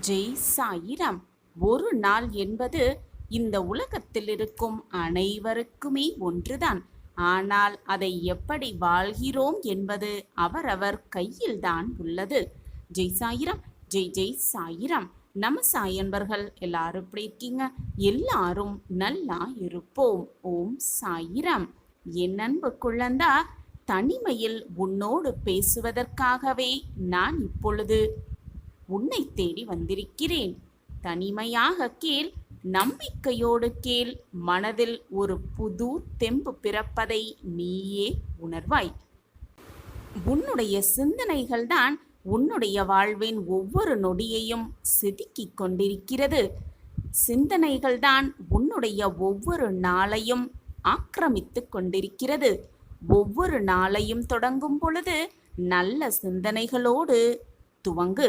ஜெய் சாயிராம். ஒரு நாள் என்பது இந்த உலகத்தில் இருக்கும் அனைவருக்குமே ஒன்றுதான். ஆனால் அதை எப்படி வாழ்கிறோம் என்பது அவரவர் கையில்தான் உள்ளது. ஜெய் சாயிராம். ஜெய் ஜெய் சாயிராம். நம்ம சாயன்பர்கள் எல்லாரும் எப்படி இருக்கீங்க? எல்லாரும் நல்லா இருப்போம். ஓம் சாயிராம். என் அன்பு குழந்தா, தனிமையில் உன்னோடு பேசுவதற்காகவே நான் இப்பொழுது உன்னை தேடி வந்திருக்கிறேன். தனிமையாக கேள், நம்பிக்கையோடு கேள். மனதில் ஒரு புது தெம்பு பிறப்பதை நீயே உணர்வாய். உன்னுடைய சிந்தனைகள்தான் உன்னுடைய வாழ்வின் ஒவ்வொரு நொடியையும் செதுக்கிக் கொண்டிருக்கிறது. சிந்தனைகள்தான் உன்னுடைய ஒவ்வொரு நாளையும் ஆக்கிரமித்து கொண்டிருக்கிறது. ஒவ்வொரு நாளையும் தொடங்கும் பொழுது நல்ல சிந்தனைகளோடு துவங்கு.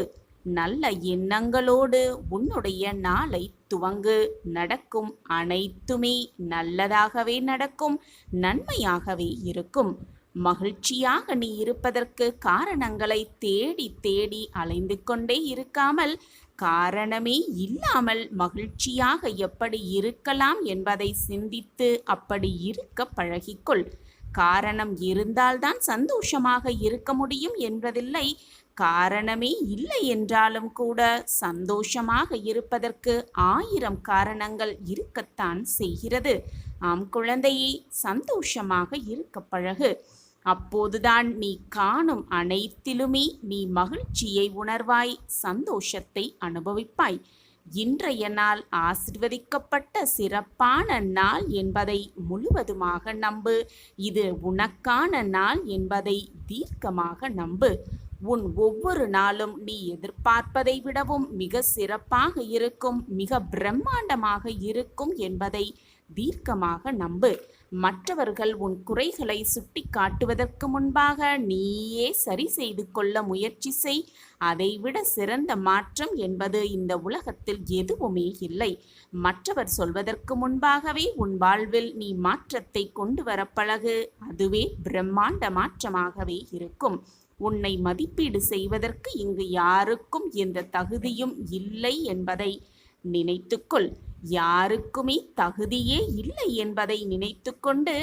நல்ல எண்ணங்களோடு உன்னுடைய நாளை துவங்கு. நடக்கும் அனைத்துமே நல்லதாகவே நடக்கும், நன்மையாகவே இருக்கும். மகிழ்ச்சியாக நீ இருப்பதற்கு காரணங்களை தேடி தேடி அலைந்து கொண்டே இருக்காமல், காரணமே இல்லாமல் மகிழ்ச்சியாக எப்படி இருக்கலாம் என்பதை சிந்தித்து அப்படி இருக்க பழகிக்கொள். காரணம் இருந்தால்தான் சந்தோஷமாக இருக்க முடியும் என்பதில்லை. காரணமே இல்லை என்றாலும் கூட சந்தோஷமாக இருப்பதற்கு 1000 காரணங்கள் இருக்கத்தான் செய்கிறது. ஆம் குழந்தையே, சந்தோஷமாக இருக்க பழகு. அப்போதுதான் நீ காணும் அனைத்திலுமே நீ மகிழ்ச்சியை உணர்வாய், சந்தோஷத்தை அனுபவிப்பாய். இன்றைய நாள் ஆசிர்வதிக்கப்பட்ட சிறப்பான நாள் என்பதை முழுவதுமாக நம்பு. இது உனக்கான நாள் என்பதை தீர்க்கமாக நம்பு. உன் ஒவ்வொரு நாளும் நீ எதிர்பார்ப்பதை விடவும் மிக சிறப்பாக இருக்கும், மிக பிரம்மாண்டமாக இருக்கும் என்பதை தீர்க்கமாக நம்பு. மற்றவர்கள் உன் குறைகளை சுட்டி காட்டுவதற்கு முன்பாக நீயே சரி செய்து கொள்ள முயற்சி செய். அதைவிட சிறந்த மாற்றம் என்பது இந்த உலகத்தில் எதுவுமே இல்லை. மற்றவர் சொல்வதற்கு முன்பாகவே உன் வாழ்வில் நீ மாற்றத்தை கொண்டு வர பழகு. அதுவே பிரம்மாண்ட மாற்றமாகவே இருக்கும். உன்னை மதிப்பீடு செய்வதற்கு இங்கு யாருக்கும் எந்த தகுதியும் இல்லை என்பதை நினைத்துக்கொள். யாருக்குமே தகுதியே இல்லை என்பதை நினைத்து கொண்டு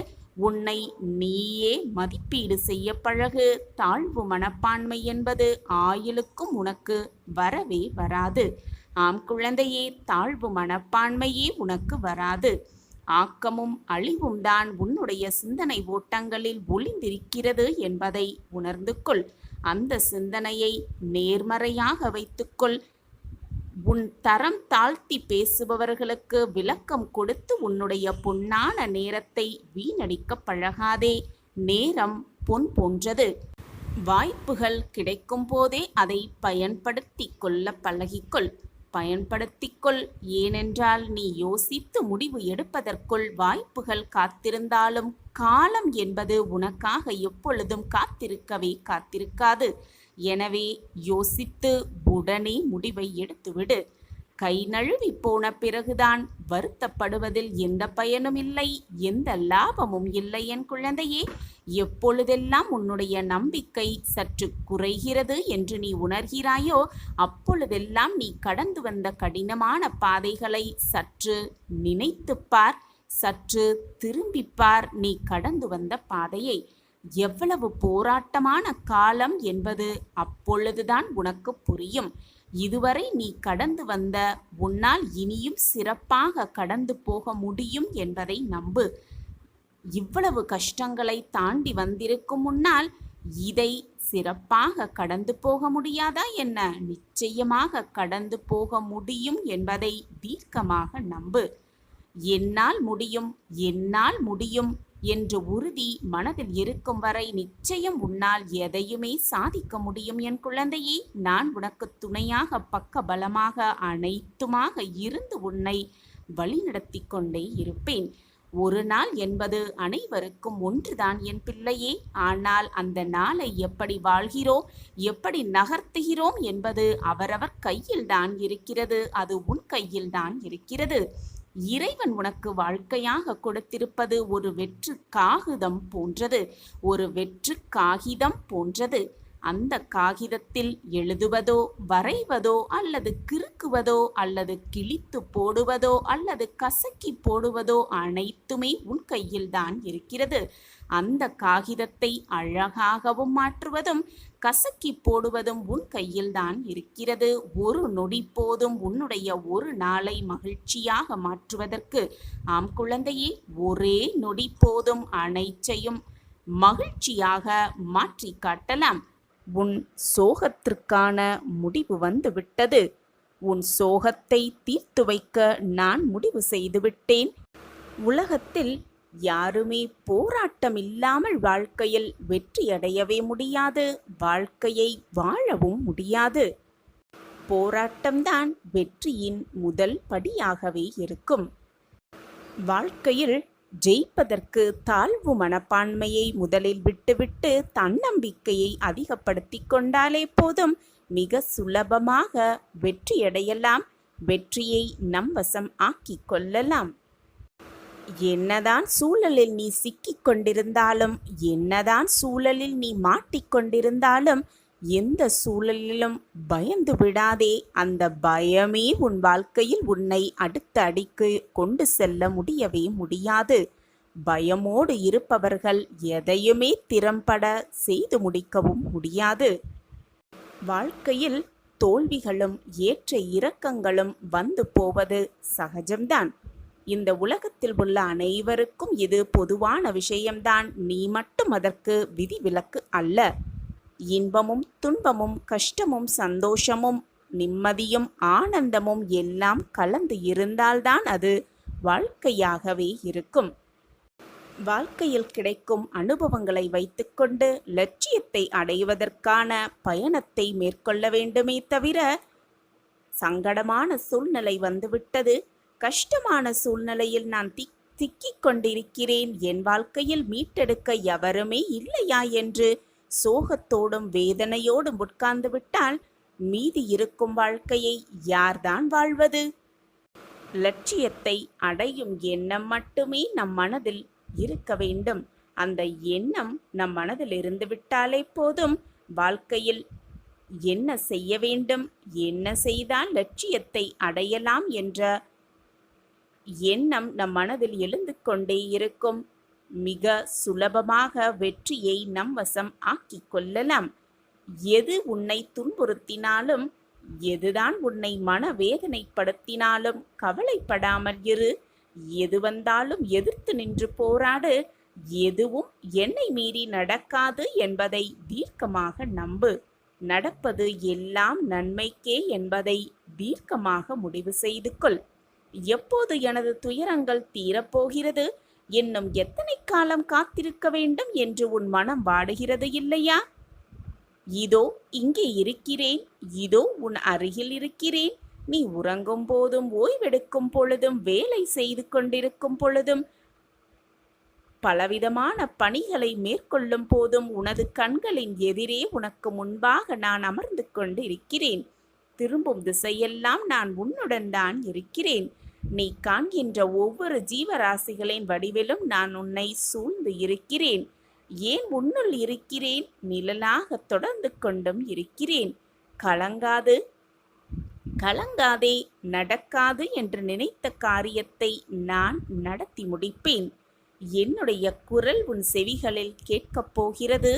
உன்னை நீயே மதிப்பீடு செய்ய பழகு. தாழ்வு மனப்பான்மை என்பது ஆயுளுக்கும் உனக்கு வரவே வராது. ஆம் குழந்தையே, தாழ்வு மனப்பான்மையே உனக்கு வராது. ஆக்கமும் அழிவும் தான் உன்னுடைய சிந்தனை ஓட்டங்களில் ஒளிந்திருக்கிறது என்பதை உணர்ந்து கொள். அந்த சிந்தனையை நேர்மறையாக வைத்துக்கொள். உன் தரம் தாழ்த்தி பேசுபவர்களுக்கு விளக்கம் கொடுத்து உன்னுடைய பொன்னான நேரத்தை வீணடிக்க பழகாதே. நேரம் பொன் போன்றது. வாய்ப்புகள் கிடைக்கும் போதே அதை பயன்படுத்தி கொள்ள பழகிக்கொள். பயன்படுத்திக்கொள். ஏனென்றால் நீ யோசித்து முடிவு எடுப்பதற்குள் வாய்ப்புகள் காத்திருந்தாலும் காலம் என்பது உனக்காக எப்பொழுதும் காத்திருக்காது. எனவே யோசித்து உடனே முடிவை எடுத்துவிடு. கை நழுவி போன பிறகுதான் வருத்தப்படுவதில் எந்த பயனும் இல்லை, எந்த லாபமும் இல்லை. என் குழந்தையே, எப்பொழுதெல்லாம் உன்னுடைய நம்பிக்கை சற்று குறைகிறது என்று நீ உணர்கிறாயோ அப்பொழுதெல்லாம் நீ கடந்து வந்த கடினமான பாதைகளை சற்று நினைத்துப்பார், சற்று திரும்பிப்பார். நீ கடந்து வந்த பாதையை எவ்வளவு போராட்டமான காலம் என்பது அப்பொழுதுதான் உனக்கு புரியும். இதுவரை நீ கடந்து வந்த உன்னால் இனியும் சிறப்பாக கடந்து போக முடியும் என்பதை நம்பு. இவ்வளவு கஷ்டங்களை தாண்டி வந்திருக்கும் முன்னால் இதை சிறப்பாக கடந்து போக முடியாதா என்ன? நிச்சயமாக கடந்து போக முடியும் என்பதை தீர்க்கமாக நம்பு. என்னால் முடியும், என்னால் முடியும் என்ற உறுதி மனதில் இருக்கும் வரை நிச்சயம் உன்னால் எதையுமே சாதிக்க முடியும். என் குழந்தையே, நான் உனக்கு துணையாக பக்க பலமாக அனைத்துமாக இருந்து உன்னை வழிநடத்தி கொண்டே இருப்பேன். ஒரு நாள் என்பது அனைவருக்கும் ஒன்றுதான் என் பிள்ளையே. ஆனால் அந்த நாளை எப்படி வாழ்கிறோம், எப்படி நகர்த்துகிறோம் என்பது அவரவர் கையில்தான் இருக்கிறது. அது உன் கையில்தான் இருக்கிறது. இறைவன் உனக்கு வாழ்க்கையாக கொடுத்திருப்பது ஒரு வெற்று காகிதம் போன்றது. ஒரு வெற்று காகிதம் போன்றது. அந்த காகிதத்தில் எழுதுவதோ வரைவதோ அல்லது கிறுக்குவதோ அல்லது கிழித்து போடுவதோ அல்லது கசக்கி போடுவதோ அனைத்துமே உன் கையில்தான் இருக்கிறது. அந்த காகிதத்தை அழகாகவும் மாற்றுவதும் கசக்கி போடுவதும் உன் கையில்தான் இருக்கிறது. ஒரு நொடி போதும் உன்னுடைய ஒரு நாளை மகிழ்ச்சியாக மாற்றுவதற்கு. ஆம் குழந்தையே, ஒரே நொடி போதும் அனைத்தையும் மகிழ்ச்சியாக மாற்றி காட்டலாம். உன் சோகத்திற்கான முடிவு வந்து விட்டது. உன் சோகத்தை தீர்த்து வைக்க நான் முடிவு செய்துவிட்டேன். உலகத்தில் யாருமே போராட்டம் இல்லாமல் வாழ்க்கையில் வெற்றியடையவே முடியாது. வாழ்க்கையை வாழவும் முடியாது. போராட்டம்தான் வெற்றியின் முதல் படியாகவே இருக்கும். வாழ்க்கையில் ஜெயிப்பதற்கு தாழ்வு மனப்பான்மையை முதலில் விட்டுவிட்டு தன்னம்பிக்கையை அதிகப்படுத்தி கொண்டாலே போதும். மிக சுலபமாக வெற்றியடையலாம். வெற்றியை நம் வசம் ஆக்கிக் கொள்ளலாம். என்னதான் சூழலில் நீ சிக்கிக் கொண்டிருந்தாலும், என்னதான் சூழலில் நீ மாட்டிக்கொண்டிருந்தாலும், எந்த சூழலிலும் பயந்து விடாதே. அந்த பயமே உன் வாழ்க்கையில் உன்னை அடுத்த அடிக்கு கொண்டு செல்ல முடியவே முடியாது. பயமோடு இருப்பவர்கள் எதையுமே திறம்பட செய்து முடிக்கவும் முடியாது. வாழ்க்கையில் தோல்விகளும் ஏற்ற இறக்கங்களும் வந்து போவது சகஜம்தான். இந்த உலகத்தில் உள்ள அனைவருக்கும் இது பொதுவான விஷயம்தான். நீ மட்டும் அதற்கு விதிவிலக்கு அல்ல. இன்பமும் துன்பமும் கஷ்டமும் சந்தோஷமும் நிம்மதியும் ஆனந்தமும் எல்லாம் கலந்து இருந்தால்தான் அது வாழ்க்கையாகவே இருக்கும். வாழ்க்கையில் கிடைக்கும் அனுபவங்களை வைத்துக்கொண்டு லட்சியத்தை அடைவதற்கான பயணத்தை மேற்கொள்ள வேண்டுமே தவிர, சங்கடமான சூழ்நிலை வந்துவிட்டது, கஷ்டமான சூழ்நிலையில் நான் திக்கிக் கொண்டிருக்கிறேன், என் வாழ்க்கையில் மீட்டெடுக்க எவருமே இல்லையா என்று சோகத்தோடும் வேதனையோடும் உட்கார்ந்து விட்டால் மீதி இருக்கும் வாழ்க்கையை யார்தான் வாழ்வது? லட்சியத்தை அடையும் எண்ணம் மட்டுமே நம் மனதில் இருக்க வேண்டும். அந்த எண்ணம் நம் மனதில் இருந்து விட்டாலே போதும். வாழ்க்கையில் என்ன செய்ய வேண்டும், என்ன செய்தால் லட்சியத்தை அடையலாம் என்ற எண்ணம் நம் மனதில் எழுந்து கொண்டே இருக்கும். மிக சுலபமாக வெற்றியை நம் வசம் ஆக்கிக் கொள்ளலாம். எது உன்னை துன்புறுத்தினாலும், எதுதான் உன்னை மனவேதனைப்படுத்தினாலும் கவலைப்படாமல் இரு. எது வந்தாலும் எதிர்த்து நின்று போராடு. எதுவும் என்னை மீறி நடக்காது என்பதை தீர்க்கமாக நம்பு. நடப்பது எல்லாம் நன்மைக்கே என்பதை தீர்க்கமாக முடிவு செய்து கொள். எப்போது எனது துயரங்கள் தீரப்போகிறது, இன்னும் எத்தனை காலம் காத்திருக்க வேண்டும் என்று உன் மனம் வாடுகிறது இல்லையா? இதோ இங்கே இருக்கிறேன், இதோ உன் அருகில் இருக்கிறேன். நீ உறங்கும் போதும், ஓய்வெடுக்கும் பொழுதும், வேலை செய்து கொண்டிருக்கும் பொழுதும், பலவிதமான பணிகளை மேற்கொள்ளும் போதும் உனது கண்களின் எதிரே உனக்கு முன்பாக நான் அமர்ந்து கொண்டு இருக்கிறேன். திரும்பும் திசையெல்லாம் நான் உன்னுடன் தான் இருக்கிறேன். நீ காண்கின்ற ஒவ்வொரு ஜீவராசிகளின் வடிவிலும் நான் உன்னை சூழ்ந்து இருக்கிறேன். ஏன் உன்னுள் இருக்கிறேன், நிழலாக தொடர்ந்து கொண்டும் இருக்கிறேன். கலங்காது, கலங்காதே, நடக்காது என்று நினைத்த காரியத்தை நான் நடத்தி முடிப்பேன். என்னுடைய குரல் உன் செவிகளில் கேட்கப் போகிறது.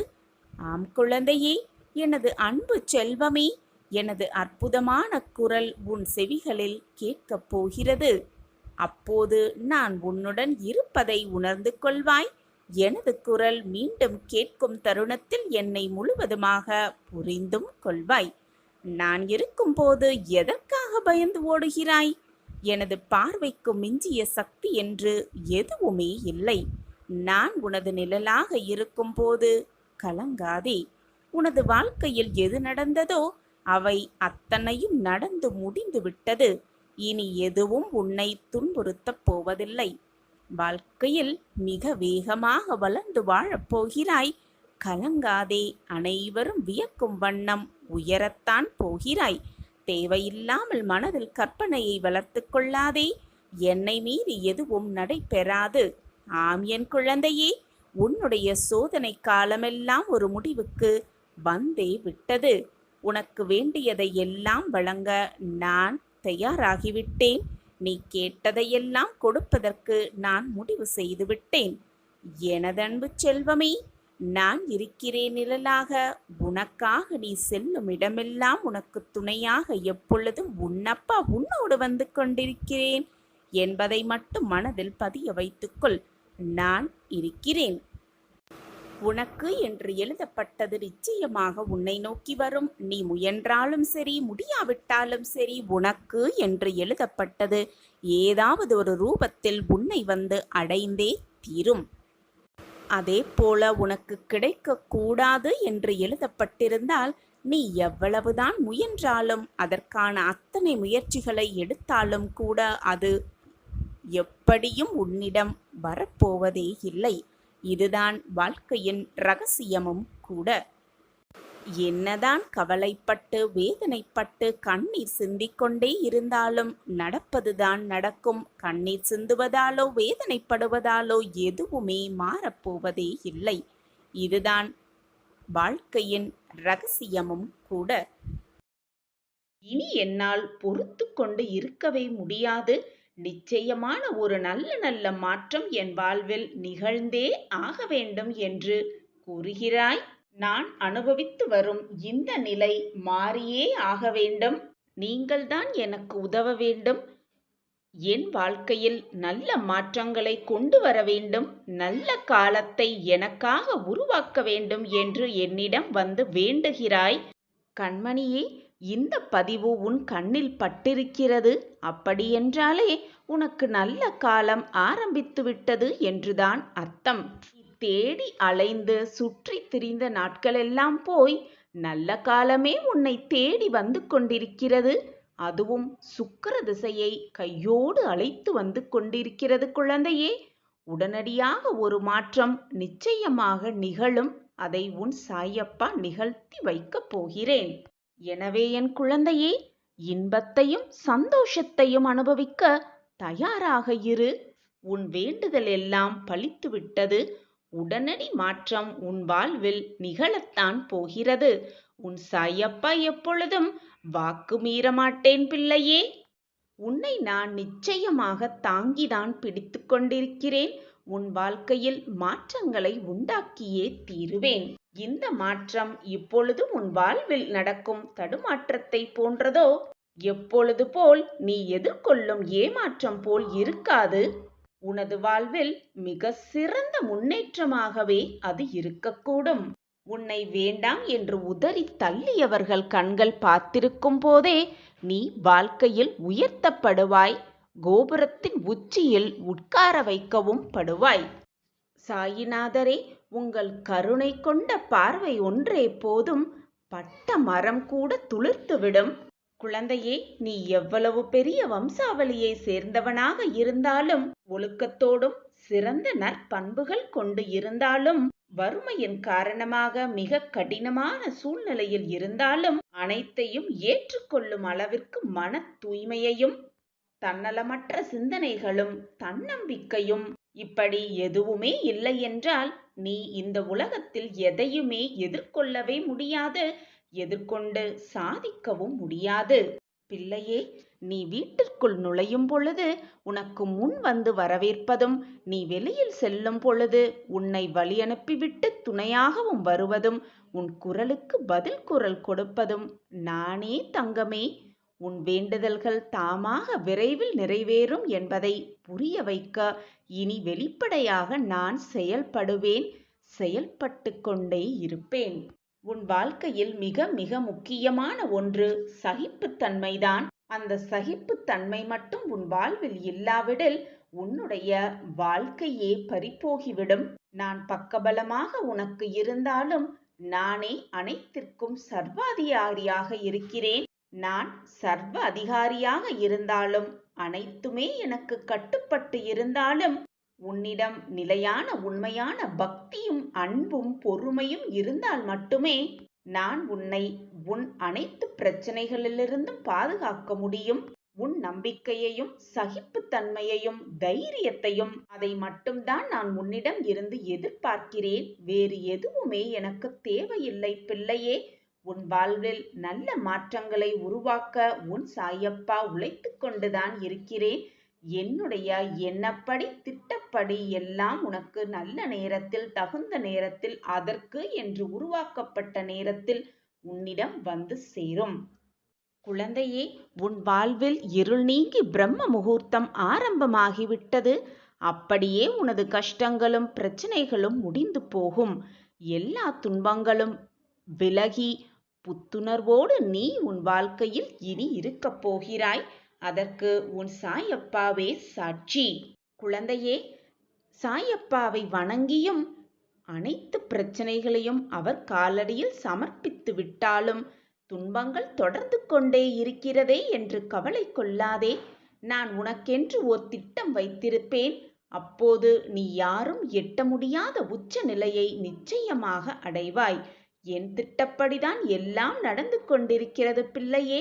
ஆம் குழந்தையே, எனது அன்பு செல்வமே, எனது அற்புதமான குரல் உன் செவிகளில் கேட்கப் போகிறது. அப்போது நான் உன்னுடன் இருப்பதை உணர்ந்து கொள்வாய். எனது குரல் மீண்டும் கேட்கும் தருணத்தில் என்னை முழுவதுமாக புரிந்தும் கொள்வாய். நான் இருக்கும்போது எதற்காக பயந்து ஓடுகிறாய்? எனது பார்வைக்கு மிஞ்சிய சக்தி என்று எதுவுமே இல்லை. நான் உனது நிழலாக இருக்கும்போது கலங்காதே. உனது வாழ்க்கையில் எது நடந்ததோ அவை அத்தனையும் நடந்து முடிந்து விட்டது. இனி எதுவும் உன்னை துன்புறுத்தப் போவதில்லை. வாழ்க்கையில் மிக வேகமாக வளர்ந்து வாழப்போகிறாய். கலங்காதே. அனைவரும் வியக்கும் வண்ணம் உயரத்தான் போகிறாய். தேவையில்லாமல் மனதில் கற்பனையை வளர்த்து கொள்ளாதே. என்னை மீறி எதுவும் நடைபெறாது. ஆம் என் குழந்தையே, உன்னுடைய சோதனை காலமெல்லாம் ஒரு முடிவுக்கு வந்தே விட்டது. உனக்கு வேண்டியதை எல்லாம் வழங்க நான் தயாராகிவிட்டேன். நீ கேட்டதையெல்லாம் கொடுப்பதற்கு நான் முடிவு செய்துவிட்டேன். எனதன்பு செல்வமே, நான் இருக்கிறேன் நிழலாக. உனக்காக நீ செல்லும் இடமெல்லாம் உனக்கு துணையாக எப்பொழுதும் உன்னப்பா உன்னோடு வந்து கொண்டிருக்கிறேன் என்பதை மட்டும் மனதில் பதிய வைத்துக்கொள். நான் இருக்கிறேன். உனக்கு என்று எழுதப்பட்டது நிச்சயமாக உன்னை நோக்கி வரும். நீ முயன்றாலும் சரி, முடியாவிட்டாலும் சரி, உனக்கு என்று எழுதப்பட்டது ஏதாவது ஒரு ரூபத்தில் உன்னை வந்து அடைந்தே தீரும். அதே போல உனக்கு கிடைக்கக்கூடாது என்று எழுதப்பட்டிருந்தால் நீ எவ்வளவுதான் முயன்றாலும், அதற்கான அத்தனை முயற்சிகளை எடுத்தாலும் கூட அது எப்படியும் உன்னிடம் வரப்போவதே இல்லை. இதுதான் வாழ்க்கையின் ரகசியமும் கூட. என்னதான் கவலைப்பட்டு வேதனைப்பட்டு கண்ணீர் சிந்திக்கொண்டே இருந்தாலும் நடப்பதுதான் நடக்கும். கண்ணீர் சிந்துவதாலோ வேதனைப்படுவதாலோ எதுவுமே மாறப்போவதே இல்லை. இதுதான் வாழ்க்கையின் ரகசியமும் கூட. இனி என்னால் பொறுத்து கொண்டு இருக்கவே முடியாது. நிச்சயமான ஒரு நல்ல நல்ல மாற்றம் என் வாழ்வில் நிகழ்ந்தே ஆக வேண்டும் என்று கூறுகிறாய். நான் அனுபவித்து வரும் இந்த நிலை மாறியே ஆக வேண்டும். நீங்கள்தான் எனக்கு உதவ வேண்டும். என் வாழ்க்கையில் நல்ல மாற்றங்களை கொண்டு வர வேண்டும். நல்ல காலத்தை எனக்காக உருவாக்க வேண்டும் என்று என்னிடம் வந்து வேண்டுகிறாய். கண்மணியே, இந்த பதிவு உன் கண்ணில் பட்டிருக்கிறது. அப்படியென்றாலே உனக்கு நல்ல காலம் ஆரம்பித்து விட்டது என்றுதான் அர்த்தம். தேடி அலைந்து சுற்றி திரிந்த நாட்களெல்லாம் போய் நல்ல காலமே உன்னை தேடி வந்து கொண்டிருக்கிறது. அதுவும் சுக்கிர திசையை கையோடு அழைத்து வந்து கொண்டிருக்கிறது குழந்தையே. உடனடியாக ஒரு மாற்றம் நிச்சயமாக நிகழும். அதை உன் சாயப்பா நிகழ்த்தி வைக்கப் போகிறேன். எனவே என் குழந்தையே, இன்பத்தையும் சந்தோஷத்தையும் அனுபவிக்க தயாராக இரு. உன் வேண்டுதல் எல்லாம் பலித்துவிட்டது. உடனடி மாற்றம் உன் வாழ்வில் நிகழத்தான் போகிறது. உன் சாயப்பா எப்பொழுதும் வாக்கு மீற மாட்டேன் பிள்ளையே. உன்னை நான் நிச்சயமாக தாங்கிதான் பிடித்து கொண்டிருக்கிறேன். உன் வாழ்க்கையில் மாற்றங்களை உண்டாக்கியே தீருவேன். இந்த மாற்றம் இப்பொழுது உன் வாழ்வில் நடக்கும் தடுமாற்றத்தை போன்றதோ? எப்பொழுது போல் நீ எதிர்கொள்ளும் ஏமாற்றம் போல் இருக்காது. உனது வாழ்வில் மிக சிறந்த முன்னேற்றமாகவே அது இருக்கக்கூடும். உன்னை வேண்டாம் என்று உதறி தள்ளியவர்கள் கண்கள் பார்த்திருக்கும் போதே நீ வாழ்க்கையில் உயர்த்தப்படுவாய். கோபுரத்தின் உச்சியில் உட்கார வைக்கவும் படுவாய். சாயிநாதரே, உங்கள் கருணை கொண்ட பார்வை ஒன்றே போதும். பட்ட மரம் கூட துளிர்த்துவிடும். குழந்தையே, நீ எவ்வளவு பெரிய வம்சாவளியை சேர்ந்தவனாக இருந்தாலும், ஒழுக்கத்தோடும் சிறந்த நற்பண்புகள் கொண்டு இருந்தாலும், வறுமையின் காரணமாக மிக கடினமான சூழ்நிலையில் இருந்தாலும் அனைத்தையும் ஏற்றுக்கொள்ளும் அளவிற்கு மன தூய்மையையும் தன்னலமற்ற சிந்தனைகளும் தன்னம்பிக்கையும் இப்படி எதுவுமே இல்லை என்றால் நீ இந்த உலகத்தில் எதையுமே எதிர்கொள்ளவே முடியாது. எதிர்கொண்டு சாதிக்கவும் முடியாது. பிள்ளையே, நீ வீட்டிற்குள் நுழையும் பொழுது உனக்கு முன் வந்து வரவேற்பதும், நீ வெளியில் செல்லும் பொழுது உன்னை வழி அனுப்பிவிட்டு துணையாகவும் வருவதும், உன் குரலுக்கு பதில் குரல் கொடுப்பதும் நானே தங்கமே. உன் வேண்டுதல்கள் தாமாக விரைவில் நிறைவேறும் என்பதை புரிய வைக்க இனி வெளிப்படையாக நான் செயல்படுவேன். செயல்பட்டு கொண்டே இருப்பேன். உன் வாழ்க்கையில் மிக மிக முக்கியமான ஒன்று சகிப்புத்தன்மைதான். அந்த சகிப்புத்தன்மை மட்டும் உன் வாழ்வில் இல்லாவிடில் உன்னுடைய வாழ்க்கையே பறிபோகிவிடும். நான் பக்கபலமாக உனக்கு இருந்தாலும் நானே அனைத்திற்கும் சர்வாதிகாரியாக இருக்கிறேன். நான் சர்வ அதிகாரியாக இருந்தாலும், அனைத்துமே எனக்கு கட்டுப்பட்டு இருந்தாலும், உன்னிடம் நிலையான உண்மையான பக்தியும் அன்பும் பொறுமையும் இருந்தால் மட்டுமே நான் உன்னை உன் அனைத்து பிரச்சனைகளிலிருந்தும் பாதுகாக்க முடியும். உன் நம்பிக்கையையும் சகிப்புத்தன்மையையும் தைரியத்தையும் அதை மட்டும்தான் நான் உன்னிடம் இருந்து எதிர்பார்க்கிறேன். வேறு எதுவுமே எனக்கு தேவையில்லை பிள்ளையே. உன் வாழ்வில் நல்ல மாற்றங்களை உருவாக்க உன் சாயப்பா உழைத்துக் கொண்டுதான் இருக்கிறேன். என்னுடைய எண்ணப்படி திட்டப்படி எல்லாம் உனக்கு நல்ல நேரத்தில் தகுந்த நேரத்தில் அதற்கு என்று உருவாக்கப்பட்ட நேரத்தில் உன்னிடம் வந்து சேரும். குழந்தையே, உன் வாழ்வில் இருள் நீங்கி பிரம்ம முகூர்த்தம் ஆரம்பமாகிவிட்டது. அப்படியே உனது கஷ்டங்களும் பிரச்சனைகளும் முடிந்து போகும். எல்லா துன்பங்களும் விலகி புத்துணர்வோடு நீ உன் வாழ்க்கையில் இனி இருக்கப் போகிறாய். அதற்கு உன் சாயப்பாவே சாட்சி. குழந்தையே, சாயப்பாவை வணங்கியும் அனைத்து பிரச்சனைகளையும் அவர் காலடியில் சமர்ப்பித்து விட்டாலும் துன்பங்கள் தொடர்ந்து கொண்டே இருக்கிறதே என்று கவலை கொள்ளாதே. நான் உனக்கென்று ஓர் திட்டம் வைத்திருப்பேன். அப்போது நீ யாரும் எட்ட முடியாத உச்ச நிலையை நிச்சயமாக அடைவாய். என் திட்டப்படிதான் எல்லாம் நடந்து கொண்டிருக்கிறது பிள்ளையே.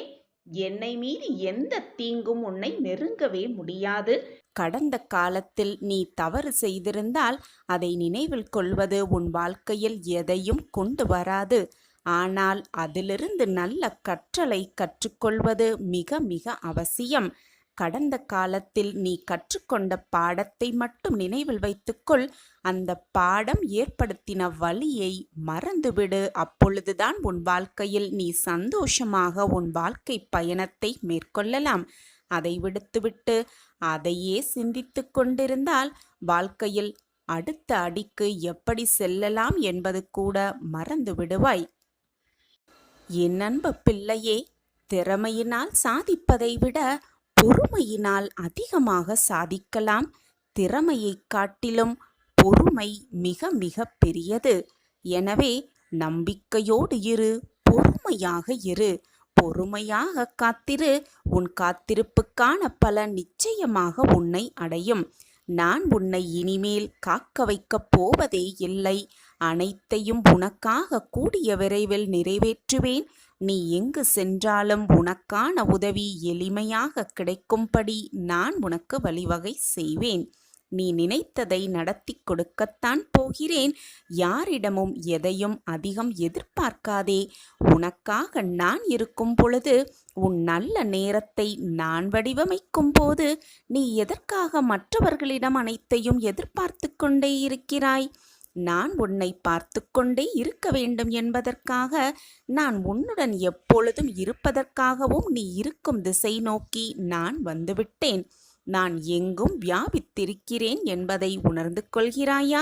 என்னை மீறி எந்த தீங்கும் உன்னை நெருங்கவே முடியாது. கடந்த காலத்தில் நீ தவறு செய்திருந்தால் அதை நினைவில் கொள்வது உன் வாழ்க்கையில் எதையும் கொண்டு வராது. ஆனால் அதிலிருந்து நல்ல கற்றலை கற்றுக்கொள்வது மிக மிக அவசியம். கடந்த காலத்தில் நீ கற்றுக்கொண்ட பாடத்தை மட்டும் நினைவில் வைத்துக்கொள். அந்த பாடம் ஏற்படுத்தின வலியை மறந்துவிடு. அப்பொழுதுதான் உன் வாழ்க்கையில் நீ சந்தோஷமாக உன் வாழ்க்கை பயணத்தை மேற்கொள்ளலாம். அதை விடுத்துவிட்டு அதையே சிந்தித்து கொண்டிருந்தால் வாழ்க்கையில் அடுத்த அடிக்கு எப்படி செல்லலாம் என்பது கூட மறந்து விடுவாய். என் அன்பு பிள்ளையே, திறமையினால் சாதிப்பதை விட பொறுமையினால் அதிகமாக சாதிக்கலாம். திறமையை காட்டிலும் பொறுமை மிக மிக பெரியது. எனவே நம்பிக்கையோடு இரு, பொறுமையாக இரு. பொறுமையாக காத்திரு. உன் காத்திருப்புக்கான பலன் நிச்சயமாக உன்னை அடையும். நான் உன்னை இனிமேல் காக்க வைக்கப் போவதே இல்லை. அனைத்தையும் உனக்காக கூடிய விரைவில் நிறைவேற்றுவேன். நீ எங்கு சென்றாலும் உனக்கான உதவி எளிமையாக கிடைக்கும்படி நான் உனக்கு வழிவகை செய்வேன். நீ நினைத்ததை நடத்தி கொடுக்கத்தான் போகிறேன். யாரிடமும் எதையும் அதிகம் எதிர்பார்க்காதே. உனக்காக நான் இருக்கும் பொழுது, உன் நல்ல நேரத்தை நான் வடிவமைக்கும் போது நீ எதற்காக மற்றவர்களிடம் அனைத்தையும் எதிர்பார்த்து கொண்டே இருக்கிறாய்? நான் உன்னை பார்த்து கொண்டே இருக்க வேண்டும் என்பதற்காக, நான் உன்னுடன் எப்பொழுதும் இருப்பதற்காகவும் நீ இருக்கும் திசை நோக்கி நான் வந்துவிட்டேன். நான் எங்கும் வியாபித்திருக்கிறேன் என்பதை உணர்ந்து கொள்கிறாயா?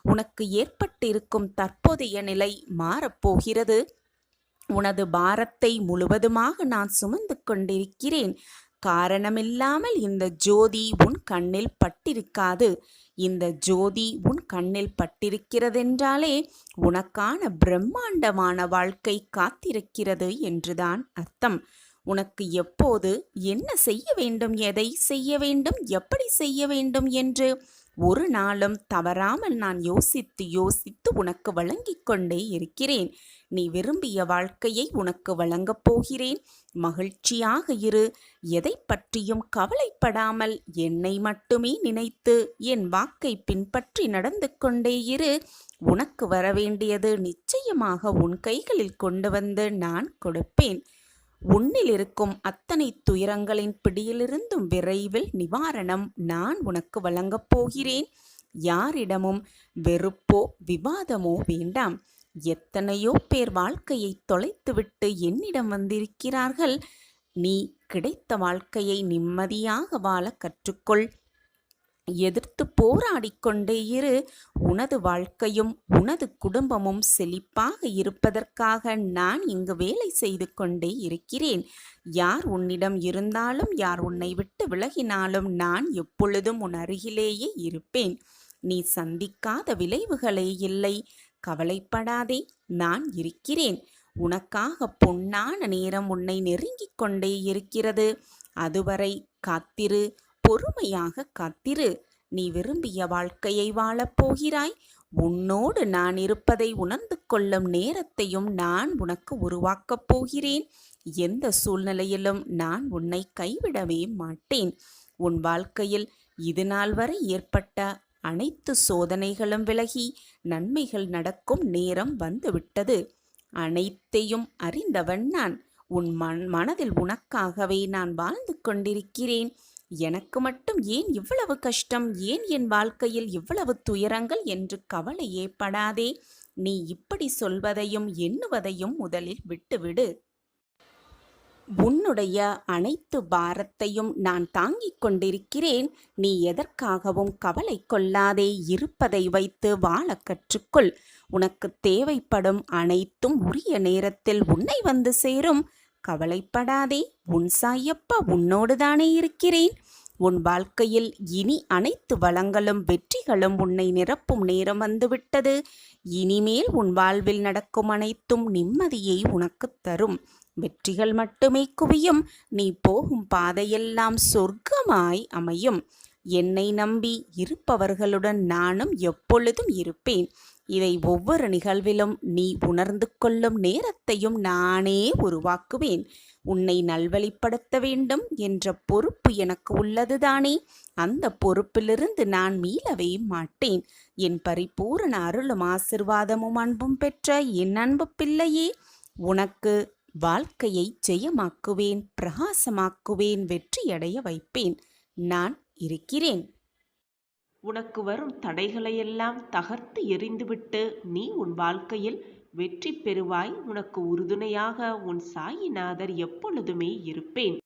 உனக்கு ஏற்பட்டிருக்கும் தற்போதைய நிலை மாறப்போகிறது. உனது பாரத்தை முழுவதுமாக நான் சுமந்து கொண்டிருக்கிறேன். காரணமில்லாமல் இந்த ஜோதி உன் கண்ணில் பட்டிருக்காது. இந்த ஜோதி உன் கண்ணில் பட்டிருக்கிறதென்றாலே உனக்கான பிரம்மாண்டமான வாழ்க்கை காத்திருக்கிறது என்றுதான் அர்த்தம். உனக்கு எப்போது என்ன செய்ய வேண்டும், எதை செய்ய வேண்டும், எப்படி செய்ய வேண்டும் என்று ஒரு நாளும் தவறாமல் நான் யோசித்து உனக்கு வழங்கிக் கொண்டே இருக்கிறேன். நீ விரும்பிய வாழ்க்கையை உனக்கு வழங்கப் போகிறேன். மகிழ்ச்சியாக இரு. எதை பற்றியும் கவலைப்படாமல் என்னை மட்டுமே நினைத்து என் வாக்கை பின்பற்றி நடந்து கொண்டே இரு. உனக்கு வரவேண்டியது நிச்சயமாக உன் கைகளில் கொண்டு வந்து நான் கொடுப்பேன். உன்னில் இருக்கும் அத்தனை துயரங்களின் பிடியிலிருந்தும் விரைவில் நிவாரணம் நான் உனக்கு வழங்கப் போகிறேன். யாரிடமும் வெறுப்போ விவாதமோ வேண்டாம். எத்தனையோ பேர் வாழ்க்கையை தொலைத்துவிட்டு என்னிடம் வந்திருக்கிறார்கள். நீ கிடைத்த வாழ்க்கையை நிம்மதியாக வாழ கற்றுக்கொள். எதிர்த்து போராடிக்கொண்டே இரு. உனது வாழ்க்கையும் உனது குடும்பமும் செழிப்பாக இருப்பதற்காக நான் இங்கு வேலை செய்து கொண்டே இருக்கிறேன். யார் உன்னிடம் இருந்தாலும், யார் உன்னை விட்டு விலகினாலும் நான் எப்பொழுதும் உன் அருகிலேயே இருப்பேன். நீ சந்திக்காத விளைவுகளே இல்லை. கவலைப்படாதே, நான் இருக்கிறேன். உனக்காக பொன்னான நேரம் உன்னை நெருங்கிக் கொண்டே இருக்கிறது. அதுவரை காத்திரு, பொறுமையாக காத்திரு. நீ விரும்பிய வாழ்க்கையை வாழப் போகிறாய். உன்னோடு நான் இருப்பதை உணர்ந்து கொள்ளும் நேரத்தையும் நான் உனக்கு உருவாக்கப் போகிறேன். எந்த சூழ்நிலையிலும் நான் உன்னை கைவிடவே மாட்டேன். உன் வாழ்க்கையில் இதுநாள் வரை ஏற்பட்ட அனைத்து சோதனைகளும் விலகி நன்மைகள் நடக்கும் நேரம் வந்துவிட்டது. அனைத்தையும் அறிந்தவன் நான். உன் மனதில் உனக்காகவே நான் வாழ்ந்து கொண்டிருக்கிறேன். எனக்கு மட்டும் ஏன் இவ்வளவு கஷ்டம், ஏன் என் வாழ்க்கையில் இவ்வளவு துயரங்கள் என்று கவலையே படாதே. நீ இப்படி சொல்வதையும் எண்ணுவதையும் முதலில் விட்டுவிடு. உன்னுடைய அனைத்து பாரத்தையும் நான் தாங்கிக் கொண்டிருக்கிறேன். நீ எதற்காகவும் கவலை கொள்ளாதே. இருப்பதை வைத்து வாழ கற்றுக்கொள். உனக்கு தேவைப்படும் அனைத்தும் உரிய நேரத்தில் உன்னை வந்து சேரும். கவலைப்படாதே. உன் சாயப்பா உன்னோடுதானே இருக்கிறேன். உன் வாழ்க்கையில் இனி அனைத்து வளங்களும் வெற்றிகளும் உன்னை நிரப்பும் நேரம் வந்துவிட்டது. இனிமேல் உன் வாழ்வில் நடக்கும் அனைத்தும் நிம்மதியை உனக்கு தரும். வெற்றிகள் மட்டுமே குவியும். நீ போகும் பாதையெல்லாம் சொர்க்கமாய் அமையும். என்னை நம்பி இருப்பவர்களுடன் நானும் எப்பொழுதும் இருப்பேன். இதை ஒவ்வொரு நிகழ்விலும் நீ உணர்ந்து கொள்ளும் நேரத்தையும் நானே உருவாக்குவேன். உன்னை நல்வழிப்படுத்த வேண்டும் என்ற பொறுப்பு எனக்கு உள்ளதுதானே. அந்த பொறுப்பிலிருந்து நான் மீளவே மாட்டேன். என் பரிபூரண அருளும் ஆசிர்வாதமும் அன்பும் பெற்ற என் அன்பு பிள்ளையே, உனக்கு வாழ்க்கையை ஜெயமாக்குவேன், பிரகாசமாக்குவேன், வெற்றியடைய வைப்பேன். நான் இருக்கிறேன். உனக்கு வரும் தடைகளையெல்லாம் தகர்த்து எறிந்துவிட்டு நீ உன் வாழ்க்கையில் வெற்றி பெறுவாய். உனக்கு உறுதுணையாக உன் சாயிநாதர் எப்பொழுதுமே இருப்பேன்.